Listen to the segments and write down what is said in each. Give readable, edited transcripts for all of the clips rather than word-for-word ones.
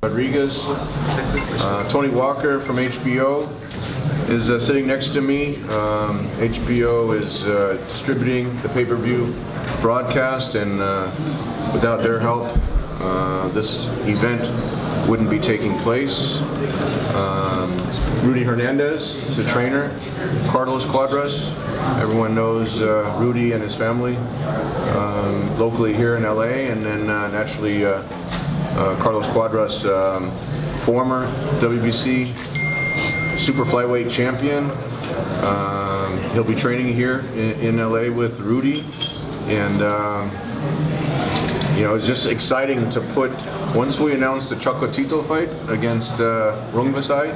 Rodriguez. Tony Walker from HBO is sitting next to me. HBO is distributing the pay-per-view broadcast, and without their help, this event wouldn't be taking place. Rudy Hernandez is a trainer. Carlos Cuadras, everyone knows Rudy and his family locally here in LA, and then naturally Carlos Cuadras, former WBC super flyweight champion. He'll be training here in LA with Rudy, and you know, it's just exciting to put, once we announced the Chocolatito fight against Rungvisai,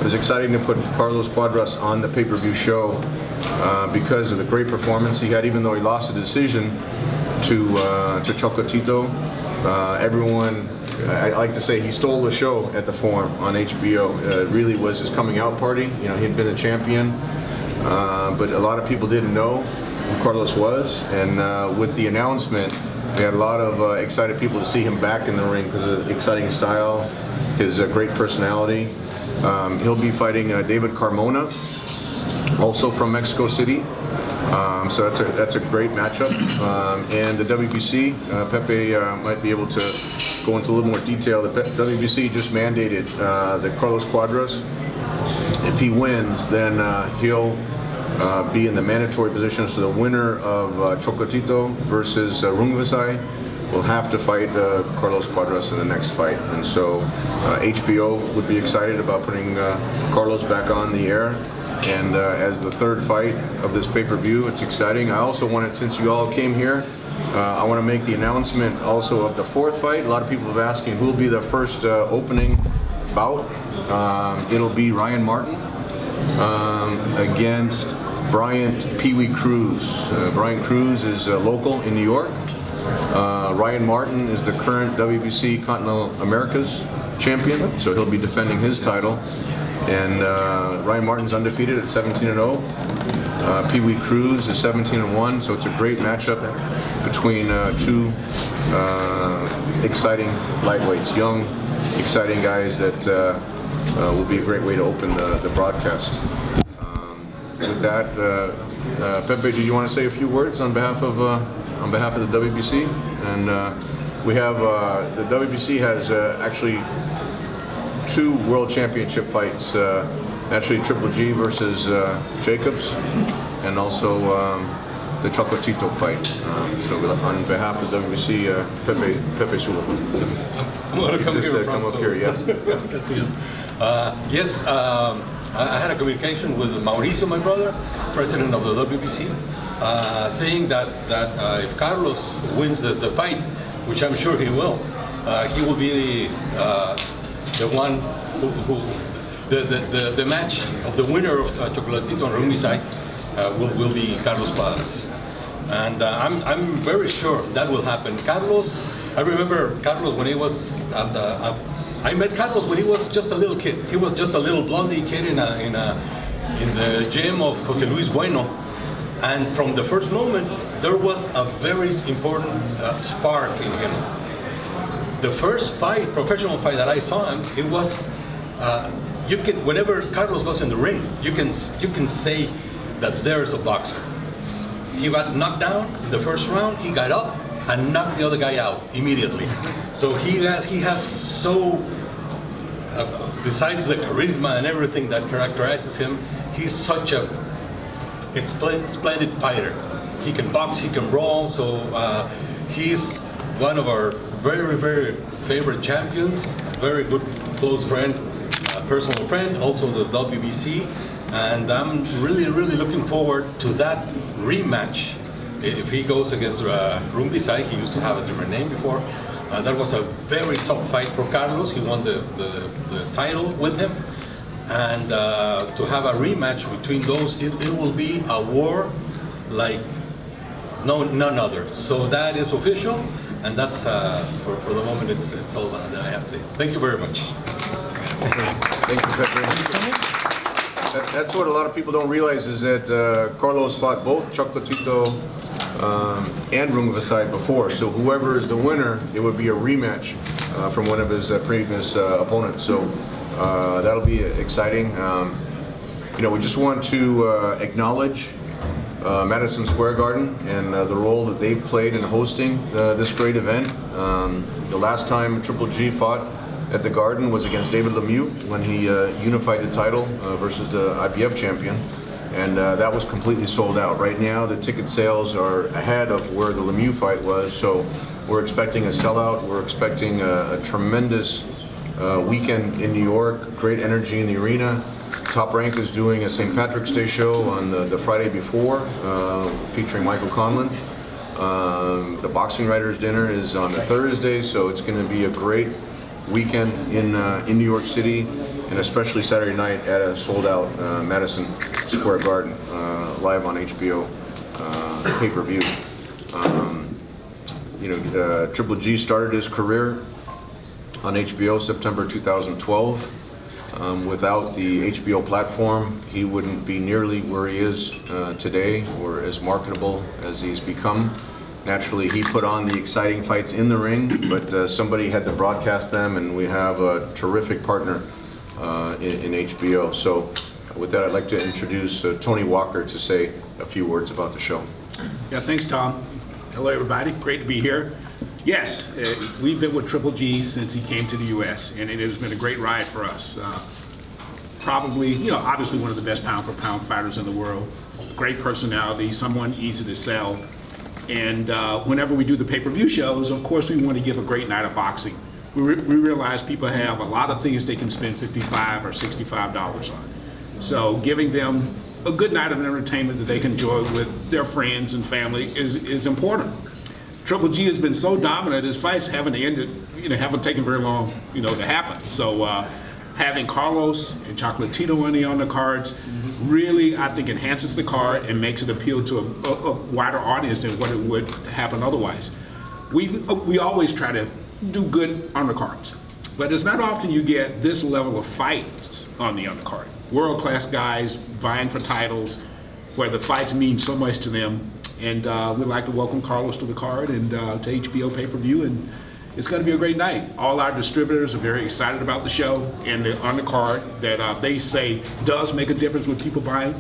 it was exciting to put Carlos Cuadras on the pay-per-view show because of the great performance he had, even though he lost a decision to Chocolatito. Everyone, I like to say, he stole the show at the Forum on HBO. It really was his coming out party. You know, he'd been a champion, but a lot of people didn't know who Carlos was, and with the announcement, we had a lot of excited people to see him back in the ring because of his exciting style, his great personality. He'll be fighting David Carmona, also from Mexico City. So that's a great matchup. And the WBC, Pepe might be able to go into a little more detail. The WBC just mandated that Carlos Cuadras, if he wins, then he'll be in the mandatory position. So the winner of Chocolatito versus Rungvisai will have to fight Carlos Cuadras in the next fight. And so HBO would be excited about putting Carlos back on the air. And as the third fight of this pay-per-view, it's exciting. I also wanted, since you all came here, I want to make the announcement also of the fourth fight. A lot of people have asked who will be the first opening bout. It'll be Ryan Martin against Bryant Pee-wee Cruz. Bryant Cruz is local in New York. Ryan Martin is the current WBC Continental Americas champion, so he'll be defending his title. And Ryan Martin's undefeated at 17-0. Pee-wee Cruz is 17-1, so it's a great matchup between two exciting lightweights, young, exciting guys that will be a great way to open the broadcast. With that, Pepe, do you want to say a few words on behalf of the WBC? And we have the WBC has actually two world championship fights, actually Triple G versus Jacobs, and also the Chocolatito fight. So on behalf of the WBC, Pepe Sula. I'm going to come here. Come up here, yeah. Can see us. Yes, I had a communication with Mauricio, my brother, president of the WBC, saying that if Carlos wins the fight, which I'm sure he will be the one the match of the winner of Chocolatito and Rungvisai will be Carlos Cuadras, and I'm very sure that will happen. Carlos, I remember Carlos when he was I met Carlos when he was just a little kid. He was just a little blondie kid in the gym of Jose Luis Bueno, and from the first moment there was a very important spark in him. The first fight, professional fight that I saw him, it was whenever Carlos goes in the ring, you can say that there's a boxer. He got knocked down in the first round. He got up and knocked the other guy out immediately. So he has so besides the charisma and everything that characterizes him, he's such a splendid fighter. He can box, he can brawl. So he's one of our very, very favorite champions, very good close friend, personal friend, also the WBC, and I'm really, really looking forward to that rematch. If he goes against Rungvisai, he used to have a different name before. That was a very tough fight for Carlos. He won the title with him, and to have a rematch between those, it will be a war like none other. So that is official. And that's, for the moment, it's all that I have to say. Thank you very much. Thank you, Pepe. That's what a lot of people don't realize is that Carlos fought both Chocolatito and Room of Aside before. So whoever is the winner, it would be a rematch from one of his previous opponents. So that'll be exciting. We just want to acknowledge Madison Square Garden and the role that they've played in hosting this great event. The last time Triple G fought at the Garden was against David Lemieux when he unified the title versus the IBF champion, and that was completely sold out. Right now the ticket sales are ahead of where the Lemieux fight was, so we're expecting a sellout. We're expecting a tremendous weekend in New York, great energy in the arena. Top Rank is doing a St. Patrick's Day show on the Friday before, featuring Michael Conlon. The Boxing Writers Dinner is on the Thursday, so it's going to be a great weekend in New York City, and especially Saturday night at a sold-out Madison Square Garden, live on HBO pay-per-view. Triple G started his career on HBO September 2012. Without the HBO platform, he wouldn't be nearly where he is today, or as marketable as he's become. Naturally, he put on the exciting fights in the ring, but somebody had to broadcast them, and we have a terrific partner in HBO. So with that, I'd like to introduce Tony Walker to say a few words about the show. Yeah, thanks, Tom. Hello, everybody. Great to be here. Yes, we've been with Triple G since he came to the U.S., and it has been a great ride for us. Probably, obviously one of the best pound-for-pound fighters in the world. Great personality, someone easy to sell. And whenever we do the pay-per-view shows, of course, we want to give a great night of boxing. We realize people have a lot of things they can spend $55 or $65 on. So giving them a good night of entertainment that they can enjoy with their friends and family is important. Triple G has been so dominant, his fights haven't taken very long, to happen. So having Carlos and Chocolatito on the undercards really, I think, enhances the card and makes it appeal to a wider audience than what it would happen otherwise. We always try to do good undercards, but it's not often you get this level of fights on the undercard. World-class guys vying for titles, where the fights mean so much to them. And we'd like to welcome Carlos to the card and to HBO pay-per-view, and it's going to be a great night. All our distributors are very excited about the show and the undercard that they say does make a difference with people buying.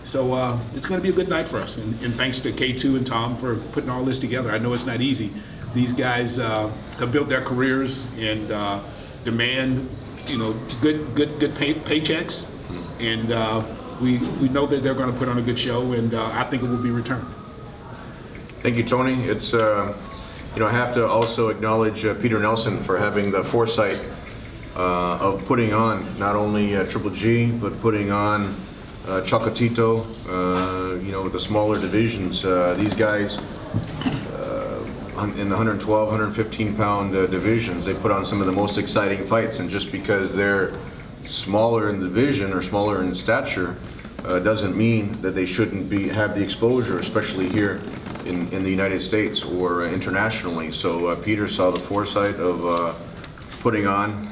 So it's going to be a good night for us, and thanks to K2 and Tom for putting all this together. I know it's not easy. These guys have built their careers and demand, good paychecks, and we know that they're going to put on a good show, and I think it will be returned. Thank you, Tony. It's I have to also acknowledge Peter Nelson for having the foresight of putting on not only Triple G, but putting on Chocolatito, with the smaller divisions. These guys in the 112, 115 pound divisions, they put on some of the most exciting fights, and just because they're smaller in division or smaller in stature doesn't mean that they shouldn't have the exposure, especially here in the United States or internationally. So Peter saw the foresight of putting on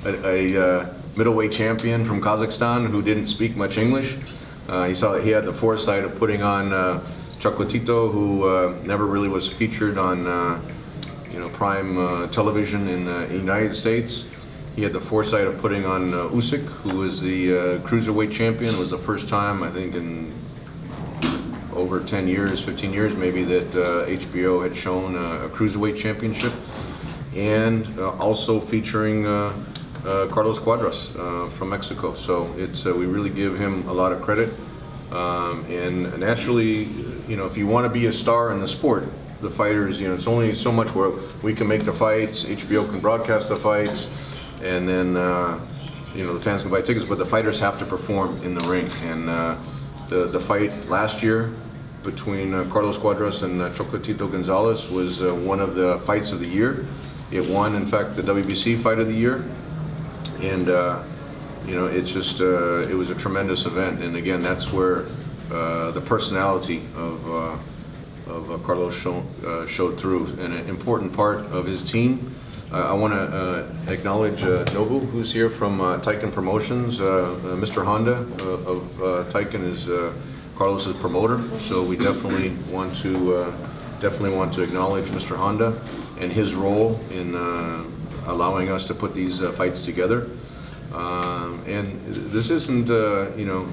a middleweight champion from Kazakhstan who didn't speak much English. He saw that he had the foresight of putting on Chocolatito, who never really was featured on prime television in the United States. He had the foresight of putting on Usyk, who was the cruiserweight champion. It was the first time, I think, in over 10 years, 15 years maybe, that HBO had shown a cruiserweight championship. And also featuring Carlos Cuadras from Mexico. So we really give him a lot of credit. And naturally, if you want to be a star in the sport, the fighters, it's only so much where we can make the fights, HBO can broadcast the fights, and then the fans can buy tickets, but the fighters have to perform in the ring. And the fight last year between Carlos Cuadras and Chocolatito Gonzalez was one of the fights of the year. It won, in fact, the WBC Fight of the Year, and it was a tremendous event. And again, that's where the personality of Carlos showed through, and an important part of his team. I want to acknowledge Nobu, who's here from Taiken Promotions. Mr. Honda of Taiken is Carlos's promoter, so we definitely want to acknowledge Mr. Honda and his role in allowing us to put these fights together. And this isn't, you know,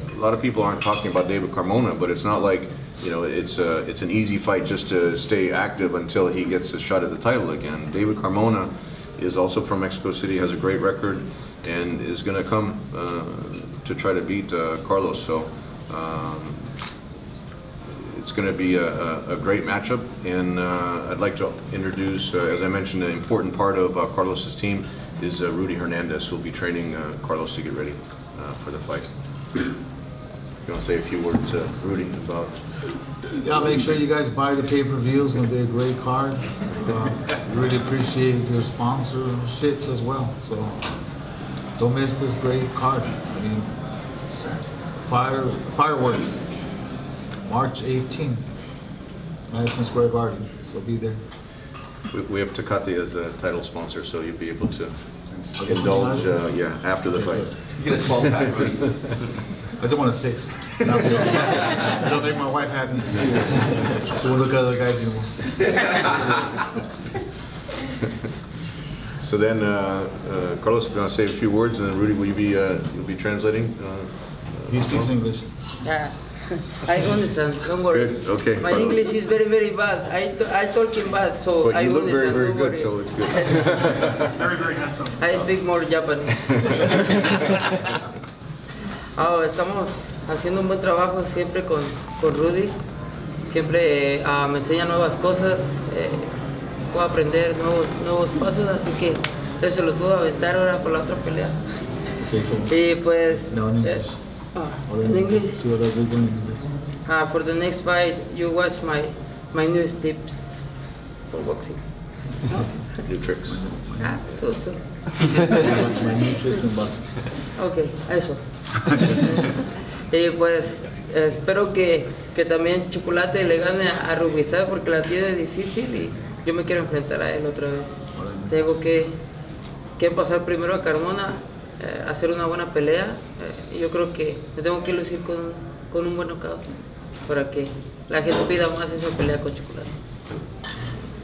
a lot of people aren't talking about David Carmona, but it's not like, you know, it's an easy fight just to stay active until he gets a shot at the title again. David Carmona is also from Mexico City, has a great record, and is going to come to try to beat Carlos. So it's going to be a great matchup, and I'd like to introduce, as I mentioned, an important part of Carlos's team is Rudy Hernandez, who will be training Carlos to get ready for the fight. You want to say a few words, Rudy, about? Yeah, make sure you guys buy the pay-per-view. It's going to be a great card. Really appreciate your sponsorships as well. So don't miss this great card. I mean, fireworks, March 18th, Madison Square Garden. So be there. We have Tecate as a title sponsor, so you'll be able to indulge, after the fight. You get a 12-pack, Rudy. I just want a 6. It'll make my wife happy. Don't look at other guys anymore. So then, Carlos is going to say a few words, and then Rudy, will you be you'll be translating? He speaks English. Yeah, I understand. Don't worry. Good. Okay. My English is very, very bad. I talking bad, so But I you look understand. very, very Don't good, worry. so it's good. Very, very handsome. I speak more Japanese. Estamos haciendo un buen trabajo siempre con Rudy. Siempre me enseña nuevas cosas. Puedo aprender nuevos pasos, así que eso los puedo aventar ahora por la otra pelea. Okay, so Y pues. No, in English. In English. See what I do in English. For the next fight, you watch my newest tips for boxing. New tricks. So. My new twist in boxing. Ok, eso. Y pues espero que también Chocolate le gane a Ruby, ¿sabe? Porque la tiene difícil y yo me quiero enfrentar a él otra vez. Tengo que pasar primero a Carmona, hacer una buena pelea. Y yo creo que me tengo que lucir con un buen knockout para que la gente pida más esa pelea con Chocolate.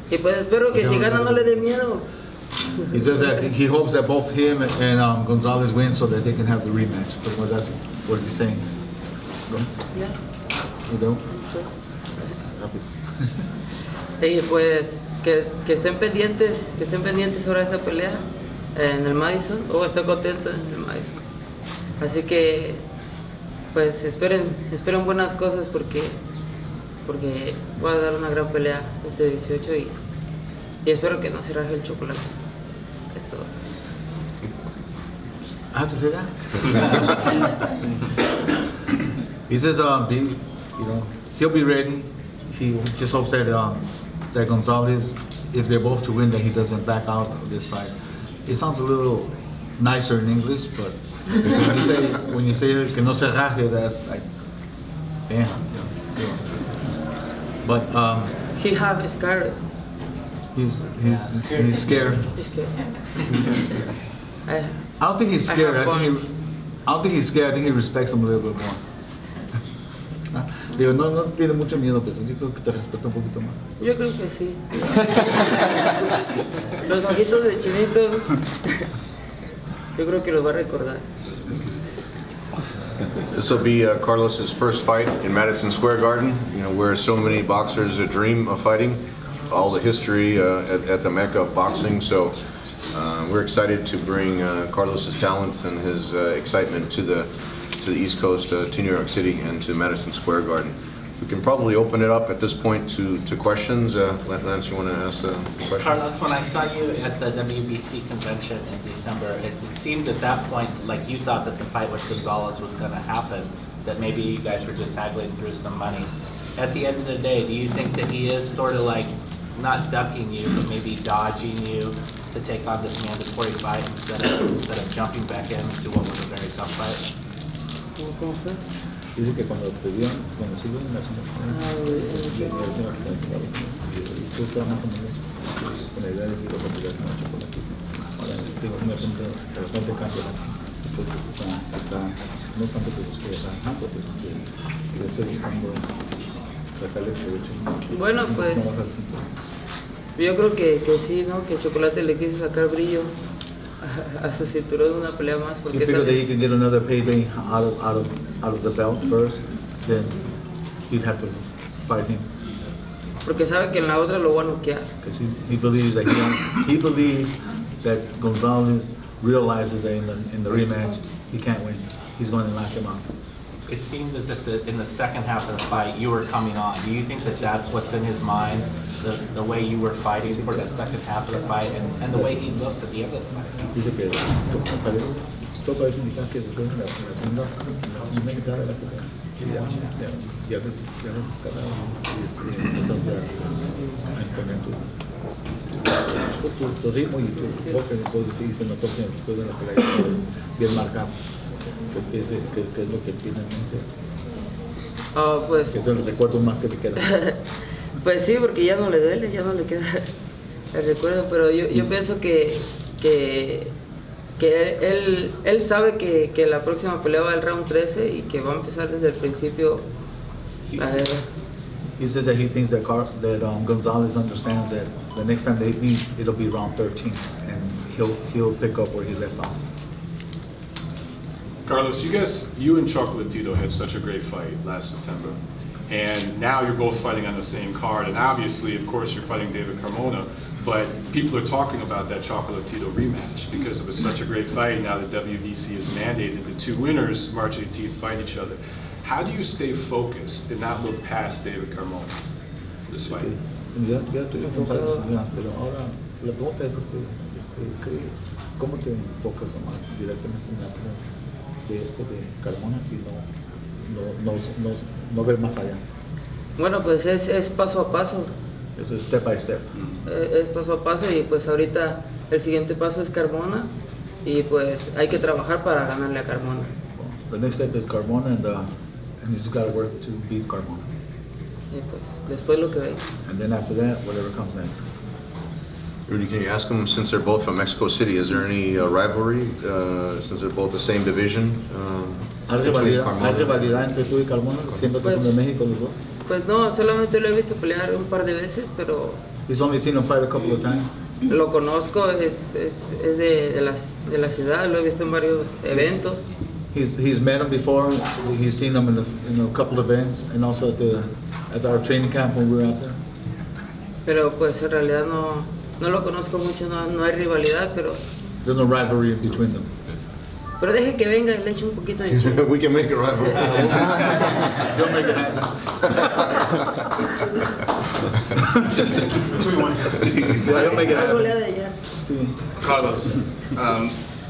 Y pues espero que si gana no le dé miedo. He says that he hopes that both him and Gonzalez win so that they can have the rematch. Pretty much that's what he's saying. Go. Yeah. You don't? Sí, pues que estén pendientes ahora de esta pelea en el Madison. Estoy contento en el Madison. Así que pues esperen buenas cosas porque voy a dar una gran pelea este 18 y espero que no se raje el chocolate. Es todo. I have to say that. He says, he'll be ready. He just hopes that that Gonzalez, if they're both to win, that he doesn't back out of this fight. It sounds a little nicer in English, but when you say que no se raje, that's like, damn. So, but He have scared. he's scared. He's scared. I don't think he's scared. have I don't think he's scared. I think he respects him a little bit more. Digo, no tiene mucho miedo, pero yo creo que te respeta un poquito más. Yo creo que sí. Los ojitos de Chinito, yo creo que los va a recordar. This will be Carlos's first fight in Madison Square Garden, where so many boxers dream of fighting, all the history at the Mecca of boxing. So we're excited to bring Carlos's talent and his excitement to the East Coast, to New York City, and to Madison Square Garden. We can probably open it up at this point to questions. Lance, you want to ask a question? Carlos, when I saw you at the WBC convention in December, it seemed at that point like you thought that the fight with Gonzalez was going to happen, that maybe you guys were just haggling through some money. At the end of the day, do you think that he is sort of like not ducking you, but maybe dodging you to take on this mandatory fight instead of jumping back into what was a very tough fight? ¿Cómo fue? Dice que cuando subió en la tú estabas más o menos con la idea de que ibas a pelear con el Chocolatito. Ahora digo, de repente cambia la cosa. no tanto que los quiera sacar, porque yo estoy buscando sacarle provecho. Bueno, pues No vas al cinturón. yo creo que sí, ¿no? Que Chocolate le quiso sacar brillo a su cinturón de una pelea más. You Porque figure that he sabe, can get another payday out of the belt first, then he'd have to fight him. porque sabe que en la otra lo va a noquear. Because he believes that he believes that Gonzalez realizes that in the rematch he can't win. He's going to knock him out. It seemed as if in the second half of the fight you were coming on. Do you think that that's what's in his mind, the way you were fighting for the second half of the fight and the way he looked at the end of the fight? Dice que todo parece indicar que después de la segunda mitad de la pelea ya ves escalado y empiezas a imponer tu ritmo y tu enfoque. Entonces sí se notó que después de la pelea estaba bien marcado. ¿Qué es lo que tiene en mente? Pues, Que es el recuerdo más que te queda. pues sí, porque ya no le duele, ya no le queda el recuerdo, pero yo pienso que él sabe que la próxima pelea va al round 13 y que va a empezar desde el principio la guerra. He says that he thinks that Gonzalez understands that the next time they meet, it'll be round 13, and he'll pick up where he left off. Carlos, you and Chocolatito had such a great fight last September, and now you're both fighting on the same card, and obviously, of course, you're fighting David Carmona, but people are talking about that Chocolatito rematch because it was such a great fight. Now the WBC has mandated the two winners, March 18th, fight each other. How do you stay focused and not look past David Carmona this fight? Ya estoy enfocado, pero ahora la pregunta es ¿cómo te enfocas más directamente en la pelea de Carmona y no ver más allá? Bueno, pues es paso a paso. Es step by step. Es paso a paso y pues ahorita el siguiente paso es Carmona y pues hay que trabajar para ganarle a Carmona. The next step is Carmona, and he's got to work to beat Carmona. Y pues después lo que ve. And then after that, whatever comes next. Rudy, can you ask them, since they're both from Mexico City, is there any rivalry, since they're both the same division? ¿Hay rivalidad entre tú y Carmona, siendo que son de México los dos? Pues no, solamente lo he visto pelear un par de veces, pero He's only seen him fight a couple of times. lo conozco, es de la ciudad, lo he visto en varios eventos. He's met him before. He's seen him in a couple of events, and also at our training camp when we were out there. Pero pues en realidad no lo conozco mucho, no hay rivalidad, pero There's no rivalry between them. deje que venga y le eche un poquito de chile. We can make a rivalry. Don't make it happen. That's what we want to hear. Yeah, don't make it Algo le happen. ha de allá. Sí. Carlos,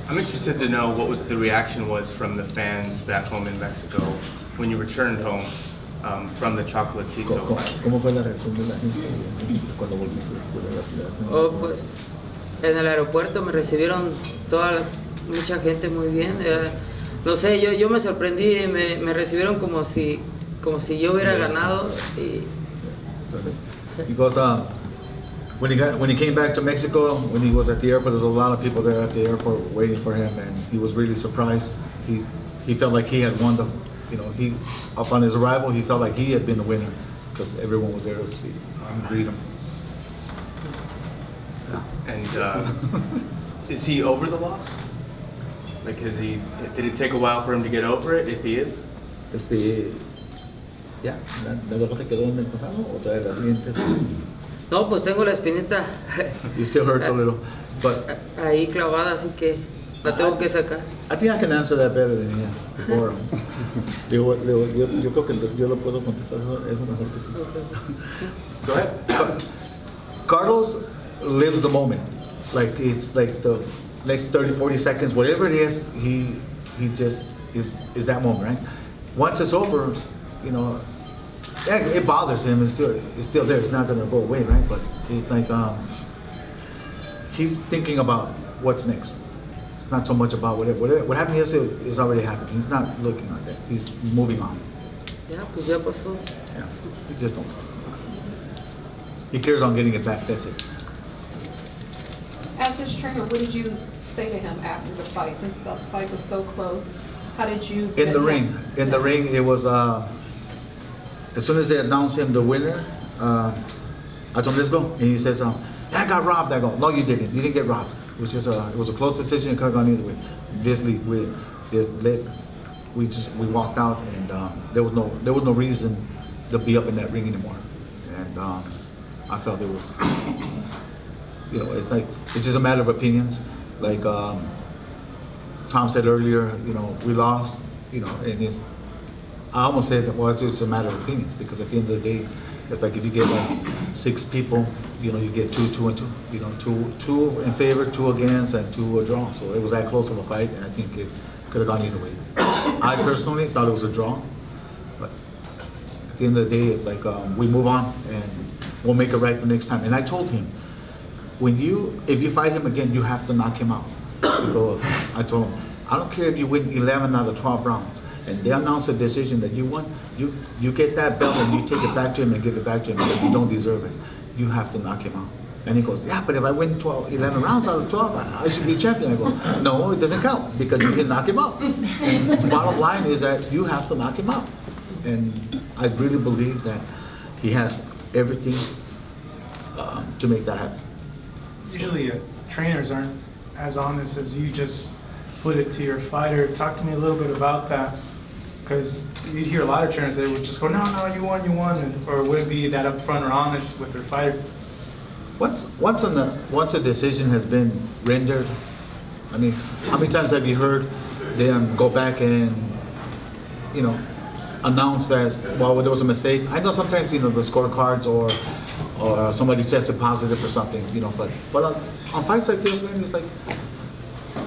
I'm interested to know what the reaction was from the fans back home in Mexico when you returned home from the Chocolatito fight. ¿Cómo fue la reacción de la gente cuando volviste después de la pelea? Oh, pues en el aeropuerto me recibieron mucha gente muy bien. No sé, yo me sorprendí, me recibieron como si yo hubiera ganado. Because when he came back to Mexico, when he was at the airport, there was a lot of people there at the airport waiting for him, and he was really surprised. He felt like he had won the, upon his arrival, he felt like he had been the winner because everyone was there to see him, greet him. And is he over the loss? Like, did it take a while for him to get over it, if he is? ¿Ya? ¿La derrota quedó en el pasado o todavía la siguiente? No, pues tengo la espinita It still hurts a little, but ahí clavada, así que la tengo que sacar. I think I can answer that better than him before. Yo creo que yo lo puedo contestar eso mejor que tú. Go ahead. Carlos lives the moment. Like it's like the next 30, 40 seconds, whatever it is, he just is that moment, right? Once it's over, yeah, it bothers him. It's still there. It's not gonna go away, right? But it's like he's thinking about what's next. It's not so much about what happened yesterday is already happened. He's not looking at that. He's moving on. Ya, pues ya pasó. Yeah, he just don't. He cares on getting it back. That's it. As his trainer, what did you say to him after the fight, since the fight was so close? How did you In get the him- ring, in the ring, it was, as soon as they announced him the winner, I told him, let's go. And he says, I got robbed. I go, no, you didn't. You didn't get robbed. It was just it was a close decision. It could have gone either way. We walked out, and there was no reason to be up in that ring anymore. And I felt it was, it's like, it's just a matter of opinions. Like Tom said earlier, we lost, and I almost said, well, it's just a matter of opinions, because at the end of the day, it's like if you get like 6 people, you get 2 and 2, two in favor, 2 against, and 2 a draw. So it was that close of a fight, and I think it could have gone either way. I personally thought it was a draw, but at the end of the day, it's like we move on and we'll make it right the next time. And I told him, if you fight him again, you have to knock him out. I told him, I don't care if you win 11 out of 12 rounds, and they announce a decision that you won, you get that belt and you take it back to him and give it back to him because you don't deserve it. You have to knock him out. And he goes, yeah, but if I win 11 rounds out of 12, I should be champion. I go, no, it doesn't count because you didn't knock him out. And the bottom line is that you have to knock him out. And I really believe that he has everything to make that happen. Usually trainers aren't as honest as you just put it to your fighter. Talk to me a little bit about that, because you hear a lot of trainers, they would just go, no, you won, or would it be that upfront or honest with their fighter? Once a decision has been rendered, I mean, how many times have you heard them go back and, announce that, well, there was a mistake? I know sometimes, the scorecards or somebody tested positive or something, but on fights like this, man, it's like,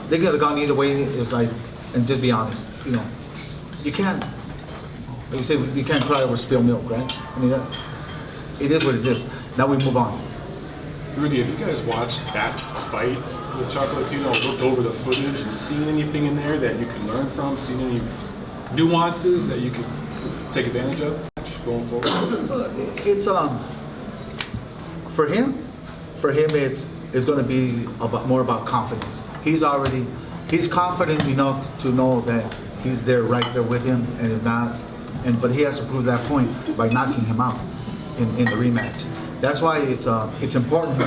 they could have gone either way. It's like, and just be honest, you can't, like you say, you can't cry over spilled milk, right? I mean, it is what it is. Now we move on. Rudy, have you guys watched that fight with Chocolatito, looked over the footage and seen anything in there that you can learn from, seen any nuances that you could take advantage of going forward? It's for him it's going to be more about confidence. He's confident enough to know that he's there right there with him, and if not, but he has to prove that point by knocking him out in the rematch. That's why it's important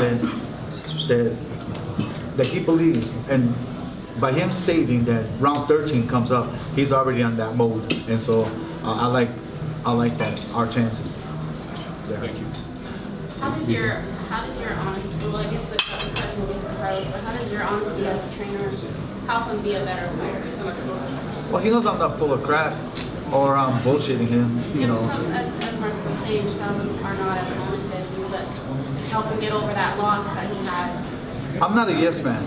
that he believes, and by him stating that round 13 comes up, he's already on that mode, and so I like that, our chances there. Thank you. How does your honesty, well, I guess the question will be to Carlos, but how does your honesty as a trainer help him be a better fighter? Well, he knows I'm not full of crap or I'm bullshitting him, As Marcus was saying, some are not as honest as you, but help him get over that loss that he had. I'm not a yes man.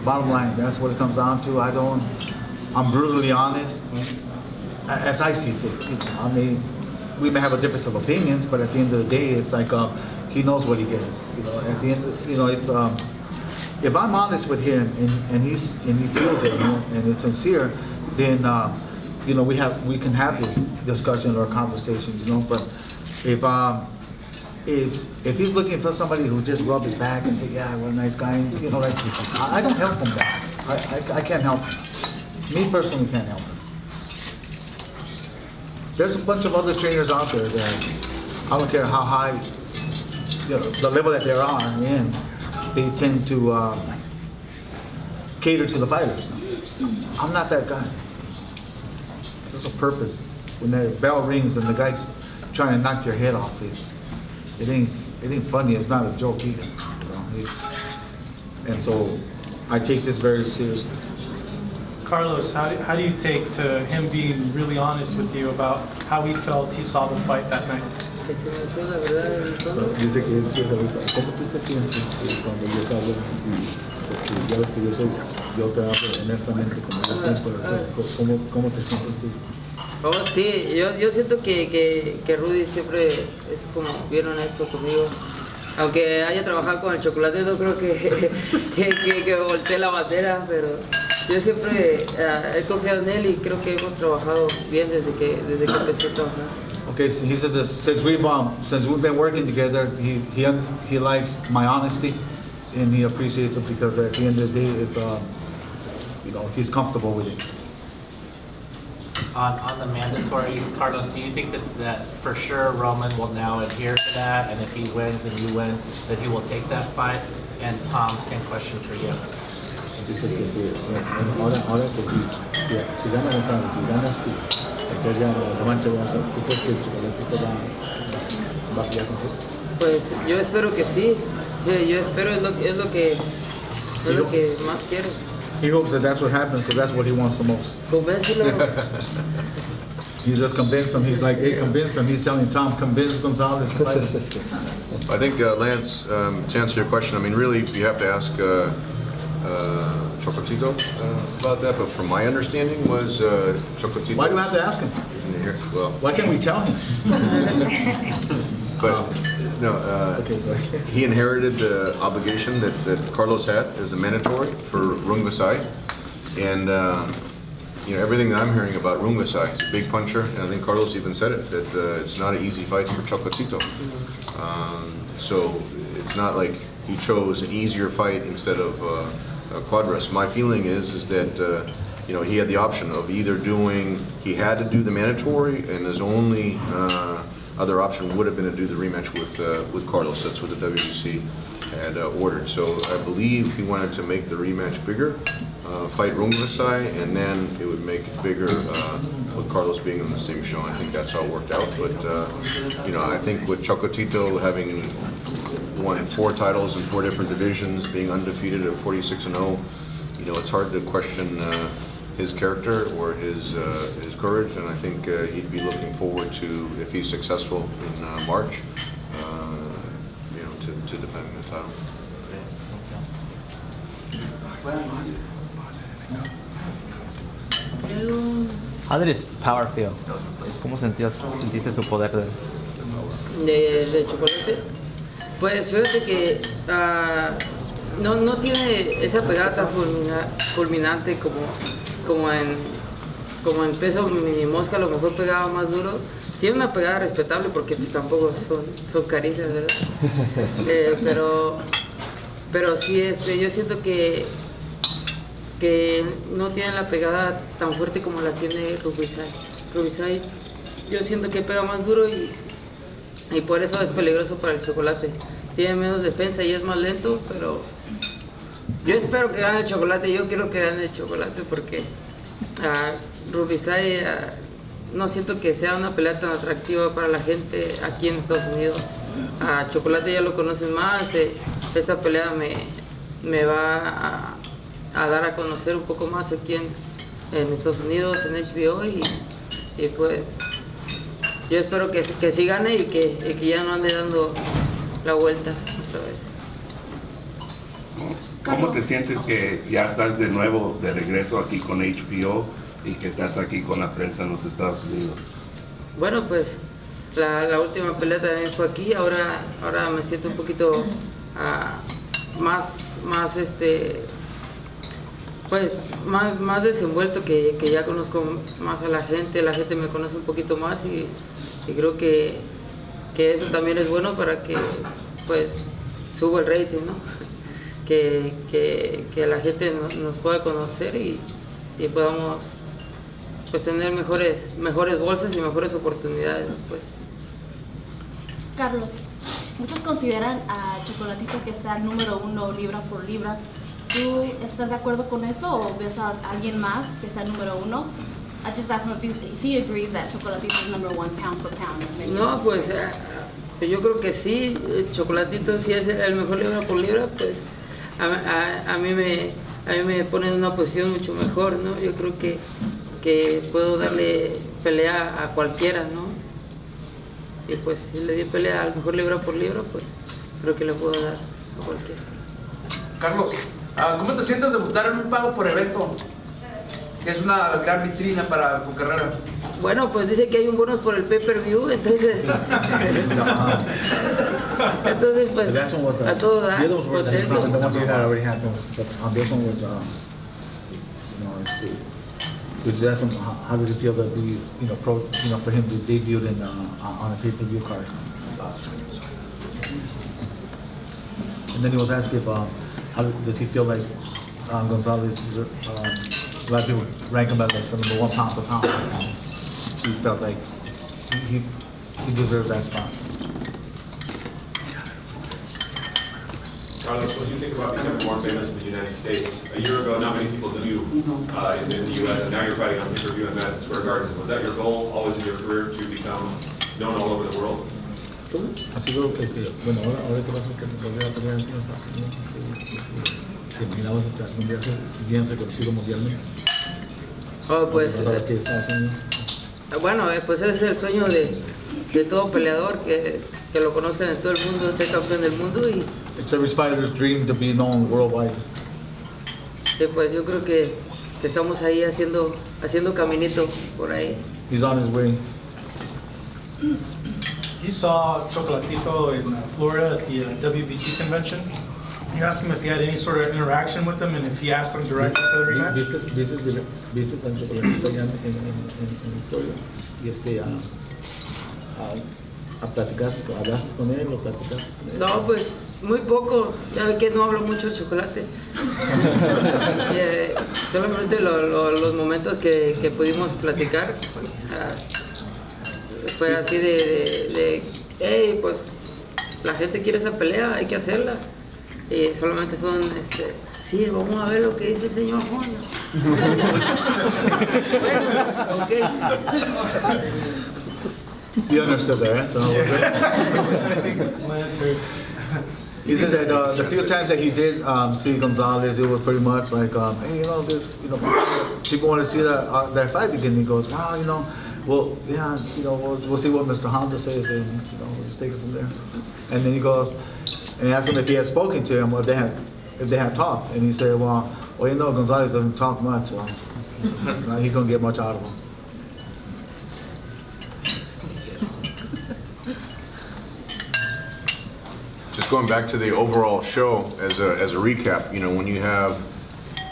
Bottom line, that's what it comes down to. I'm brutally honest as I see fit. I mean, we may have a difference of opinions, but at the end of the day, it's like he knows what he gets. At the end, it's if I'm honest with him and he feels it, and it's sincere, then we can have this discussion or conversation, But if he's looking for somebody who just rub his back and say, yeah, what a nice guy, I don't help him that. I can't help him. Me personally can't help him. There's a bunch of other trainers out there that I don't care how high, the level that they are in, they tend to cater to the fighters. I'm not that guy. There's a purpose. When the bell rings and the guy's trying to knock your head off, it ain't funny. It's not a joke either. And so I take this very seriously. Carlos, how do you take to him being really honest with you about how he felt he saw the fight that night? Que se me decía la verdad y todo. Dice que ¿cómo tú te sientes cuando yo te hablo? Ya ves que yo te hablo honestamente como yo siempre. ¿Cómo te sientes tú? Oh, sí, yo siento que Rudy siempre es como bien honesto conmigo. Aunque haya trabajado con el Chocolatito, creo que volteé la bandera, pero yo siempre he confiado en él y creo que hemos trabajado bien desde que empecé a trabajar. Okay, so he says this, since we've been working together, he likes my honesty, and he appreciates it because at the end of the day, he's comfortable with it. On the mandatory, Carlos, do you think that for sure Roman will now adhere to that, and if he wins and you win, that he will take that fight? And Tom, same question for you. Dice que ahora que si gana González, si ganas tú, entonces ya la revancha va a ser, ¿tú crees que el Chocolatito va a pelear contigo? Pues yo espero que sí. Yo espero, es lo que más quiero. He hopes that that's what happens because that's what he wants the most. Convéncelo. He just convinced him. He's like, hey, convince him. He's telling Tom, convince Gonzalez to fight him. I think, Lance, to answer your question, I mean, really, you have to ask Chocolatito about that, but from my understanding was Chocolatito... Why do I have to ask him? Isn't here? Well, Why can't we tell him? but, no, he inherited the obligation that Carlos had as a mandatory for Rungvisai, and you know, everything that I'm hearing about Rungvisai, he's a big puncher, and I think Carlos even said it, that it's not an easy fight for Chocolatito. So it's not like he chose an easier fight instead of Cuadras. My feeling is that you know, he had the option of either he had to do the mandatory, and his only other option would have been to do the rematch with Carlos. That's what the WBC had ordered. So I believe he wanted to make the rematch bigger, fight Rungvisai, and then it would make it bigger with Carlos being on the same show. I think that's how it worked out. But you know, I think with Chocolatito having won 4 titles in 4 different divisions, being undefeated at 46-0, you know, it's hard to question his character or his courage, and I think he'd be looking forward to, if he's successful in March, you know, to defending the title. How did his power feel? ¿Cómo sentiste su poder de chocolate? Pues fíjate que no tiene esa pegada tan fulminante como en peso mini mosca, a lo mejor pegaba más duro. Tiene una pegada respetable porque pues, tampoco son caricias, ¿verdad? Pero sí, yo siento que no tiene la pegada tan fuerte como la tiene Rungvisai. Rungvisai yo siento que pega más duro y por eso es peligroso para el chocolate. Tiene menos defensa y es más lento, pero yo espero que gane el chocolate. Yo quiero que gane el chocolate porque Rungvisai no siento que sea una pelea tan atractiva para la gente aquí en Estados Unidos. A Chocolate ya lo conocen más. Esta pelea me va a dar a conocer un poco más aquí en Estados Unidos, en HBO, y pues yo espero que sí gane y que ya no ande dando la vuelta otra vez. ¿Cómo te sientes que ya estás de nuevo de regreso aquí con HBO y que estás aquí con la prensa en los Estados Unidos? Bueno, pues la última pelea también fue aquí. Ahora me siento un poquito más desenvuelto, que ya conozco más a la gente me conoce un poquito más y creo que eso también es bueno para que pues suba el rating, ¿no? Que la gente nos pueda conocer y podamos pues tener mejores bolsas y mejores oportunidades después. Carlos, muchos consideran a Chocolatito que sea el número 1 libra por libra. ¿Tú estás de acuerdo con eso o ves a alguien más que sea el número 1? I just asked him if he agrees that Chocolatito is number 1 pound for pound. No, pues yo creo que sí. Chocolatito sí es el mejor libra por libra, pues a mí me pone en una posición mucho mejor, ¿no? Yo creo que puedo darle pelea a cualquiera, ¿no? Y pues si le di pelea al mejor libra por libra, pues creo que le puedo dar a cualquiera. Carlos, ¿cómo te sientes debutar en un pago por evento? Es una gran vitrina para tu carrera. Bueno, pues dice que hay un bonus por el pay-per-view, entonces pues a todo dar. The other one you had already happened, but this one was, could you ask him how does it feel to be, for him to debut on a pay-per-view card? And then he was asked if how does he feel like Gonzalez a lot of people rank him as like the number 1 pound for pound right now. He felt like he deserved that spot. Carlos, what do you think about becoming more famous in the United States? A year ago, not many people knew you in the U.S., and now you're fighting on pay-per-view in Madison Square Garden. Was that your goal always in your career, to become known all over the world? Ha sido, bueno, ahora que vas a volver a pelear en Estados Unidos, que mirabas hacia mundial, bien reconocido mundialmente. Oh, pues, Que Estados Unidos. bueno, pues ese es el sueño de todo peleador, que lo conozcan en todo el mundo, ser campeón del mundo y It's every fighter's dream to be known worldwide. pues yo creo que estamos ahí haciendo caminito por ahí. He's on his way. You saw Chocolatito in Florida at the WBC convention. You asked him if he had any sort of interaction with him and if he asked him directly for the rematch. Vistes a Chocolatito allá en Florida y hablaste con él o platicaste con él. No, pues muy poco, ya ve que no hablo mucho de chocolate. Solamente los momentos que pudimos platicar fue así de hey, pues la gente quiere esa pelea, hay que hacerla. Y solamente fue sí, vamos a ver lo que dice el señor Juan. Bueno, ok. You understood that, so. He said that the few times that he did see Gonzalez, it was pretty much like, hey, people want to see that fight again. He goes, wow, well, yeah, we'll see what Mr. Honda says, and we'll just take it from there. And then he goes and asked him if he had spoken to him, or if they had talked, and he said, well, Gonzalez doesn't talk much, so he couldn't get much out of him. Just going back to the overall show as a recap, when you have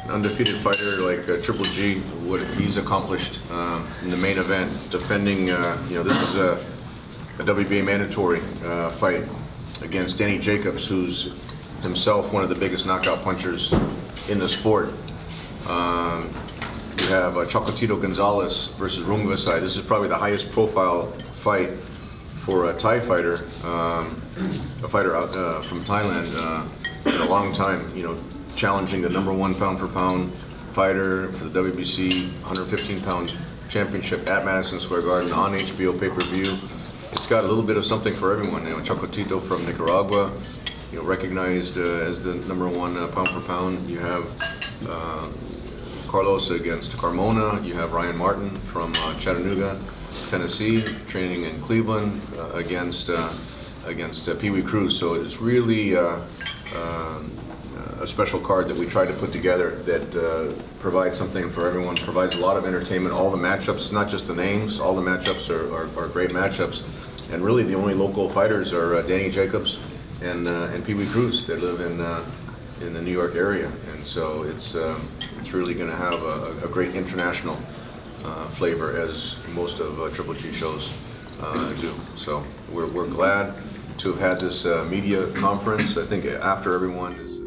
an undefeated fighter like Triple G, what he's accomplished in the main event, defending, this is a WBA mandatory fight against Danny Jacobs, who's himself one of the biggest knockout punchers in the sport. You have Chocolatito Gonzalez versus Roman Gonzalez. This is probably the highest profile fight for a Thai fighter, a fighter out from Thailand in a long time, challenging the #1 pound for pound fighter for the WBC 115-pound championship at Madison Square Garden on HBO pay-per-view. It's got a little bit of something for everyone. Chocolatito from Nicaragua, recognized as the #1 pound for pound. You have Carlos against Carmona. You have Ryan Martin from Chattanooga, Tennessee, training in Cleveland against Pee Wee Cruz. So it's really a special card that we tried to put together that provides something for everyone, provides a lot of entertainment. All the matchups, not just the names, all the matchups are great matchups. And really the only local fighters are Danny Jacobs and Pee Wee Cruz that live in the New York area. And so it's really going to have a great international flavor, as most of Triple G shows do. So we're glad to have had this media conference. I think after everyone is